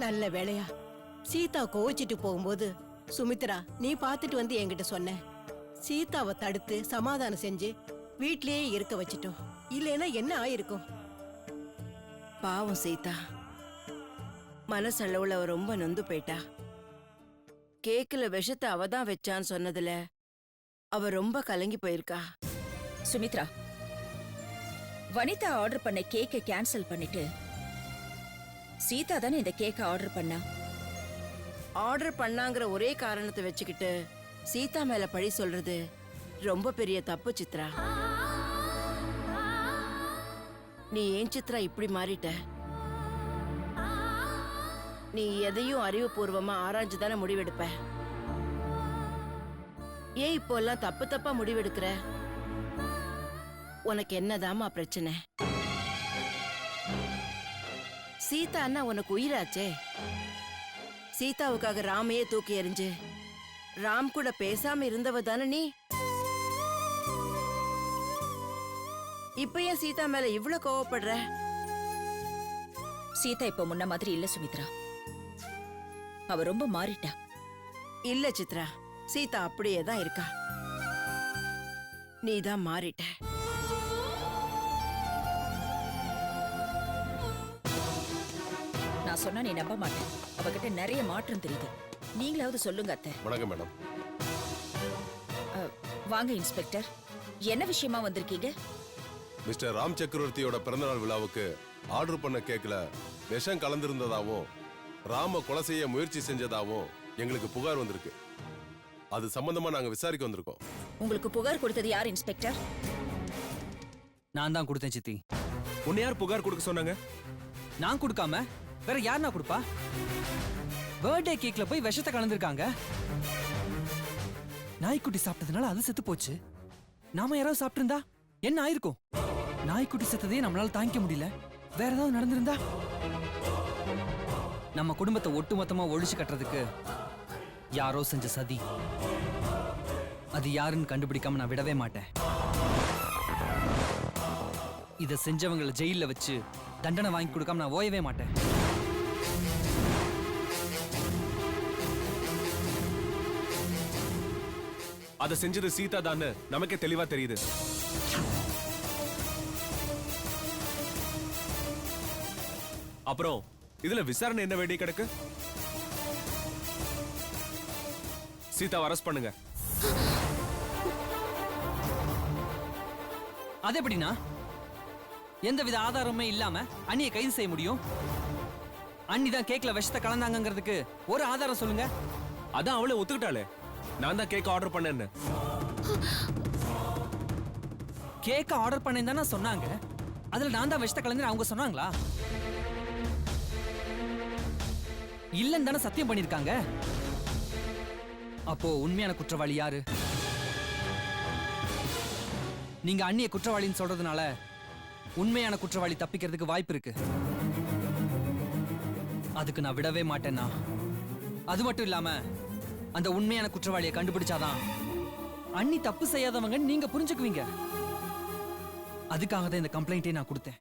நல்ல வேளையா சீதா கோவிச்சிட்டு போகும்போது சுமித்ரா நீ பாத்துட்டு வந்து என்கிட்ட சொன்ன. சீதாவை தடுத்து சமாதானம் செஞ்சு வீட்லயே இருக்க வச்சிட்டோம். இல்லைன்னா என்ன ஆயிருக்கும்? பாவம் சீதா, மனசளவுல அவ ரொம்ப நொந்து போயிட்டா. கேக்குல விஷத்தை அவதான் வச்சான்னு சொன்னதுல அவ ரொம்ப கலங்கி போயிருக்கா. சுமித்ரா, வனிதா ஆர்டர் பண்ண கேக்கை கேன்சல் பண்ணிட்டு சீதா தானே இந்த கேக்கை ஆர்டர் பண்ணா. ஆர்டர் பண்ணாங்கிற ஒரே காரணத்தை வச்சுக்கிட்டு சீதா மேல பழி சொல்றது ரொம்ப பெரிய தப்பு சித்ரா. நீ ஏன் சித்ரா இப்படி மாறிட்ட? நீ எதையும் அறிவுபூர்வமா ஆராய்ஞ்சுதானே முடிவெடுப்ப. ஏன் இப்போ எல்லாம் தப்பு தப்பா முடிவெடுக்கிற? உனக்கு என்னதாமா பிரச்சனை? சீதா அண்ணா உனக்கு உயிராச்சே. சீதாவுக்காக ராமையே தூக்கி எறிஞ்சு ராம் கூட பேசாம இருந்தவ தானே நீ. இப்ப ஏன் சீதா மேல இவ்ளோ கோவப்படுற? சீதா இப்ப முன்ன மாதிரி இல்ல சுமித்ரா, அவ ரொம்ப மாறிட்டா. இல்ல சித்ரா, சீதா அப்படியே தான் இருக்கா. நீதான் மாறிட்ட. நான் சொன்னா நீ நம்ப மாட்டேன். அவகிட்ட நிறைய மாற்றம் தெரியுது. நீங்களாவது சொல்லுங்க அத்தை. வணக்கம் மேடம். வாங்க இன்ஸ்பெக்டர், என்ன விஷயமா வந்திருக்கீங்க? மிஸ்டர் ராம் சக்கரவர்த்தியோட பிறந்தநாள் விழாவுக்கு ஆர்டர் பண்ண கேக்ல விஷம் கலந்திருந்ததாவும் ராம கொலை செய்ய முயற்சி செஞ்சதாவும் எங்களுக்கு புகார் வந்திருக்கு. அது சம்பந்தமா நாங்க விசாரிக்க வந்திருக்கோம். உங்களுக்கு புகார் கொடுத்தது யார் இன்ஸ்பெக்டர்? நான் தான் கொடுத்தேன் சித்தி. உன்னை யார் புகார் கொடுக்க சொன்னாங்க? நான் கொடுக்காம வேற யாருன்னா கொடுப்பா? பர்த்டே கேக்ல போய் விஷத்தை கலந்துருக்காங்க. நாய்க்குட்டி சாப்பிட்டதுனால அது செத்து போச்சு. நாம யாராவது சாப்பிட்டு இருந்தா என்ன ஆயிருக்கும்? நாய்க்குட்டி செத்ததே நம்மளால தாங்கிக்க முடியல. வேற ஏதாவது நடந்திருந்தா? நம்ம குடும்பத்தை ஒட்டுமொத்தமா ஒழிச்சு கட்டுறதுக்கு யாரோ செஞ்ச சதி. அது யாருன்னு கண்டுபிடிக்காம நான் விடவே மாட்டேன். இத செஞ்சவங்களை ஜெயில வச்சு தண்டனை வாங்கி கொடுக்காம நான் ஓயவே மாட்டேன். அதை செஞ்சது சீதா தான் நமக்கே தெளிவா தெரியுது. அப்புறம் இதுல விசாரணை என்ன வேண்டிய கிடக்கு? சீதாவை அரெஸ்ட் பண்ணுங்க. அது எப்படின்னா எந்தவித ஆதாரமே இல்லாம அண்ணியை கைது செய்ய முடியும்? அண்ணி தான் கேக்ல விஷத்தை கலந்தாங்கிறதுக்கு ஒரு ஆதாரம் சொல்லுங்க. அதான் அவளே ஒத்துக்கிட்டாளே, நான் தான் கேக் ஆர்டர் பண்ணேன்னு. கேக்க ஆர்டர் பண்ணேன்னு தானே சொன்னாங்க. அதுல நான் தான் விஷத்தை கலந்து அவங்க சொன்னாங்களா? இல்லன்னு தானே சத்தியம் பண்ணிருக்காங்க. அப்போ உண்மையான குற்றவாளி யாரு? நீங்க அண்ணிய குற்றவாளின்னு சொல்றதுனால உண்மையான குற்றவாளி தப்பிக்கிறதுக்கு வாய்ப்பு இருக்கு. அதுக்கு நான் விடவே மாட்டேன்னா. அது மட்டும் இல்லாம அந்த உண்மையான குற்றவாளியை கண்டுபிடிச்சாதான் அண்ணி தப்பு செய்யாதவங்க நீங்க புரிஞ்சுக்குவீங்க. அதுக்காக தான் இந்த கம்ப்ளைண்டே நான் கொடுத்தேன்.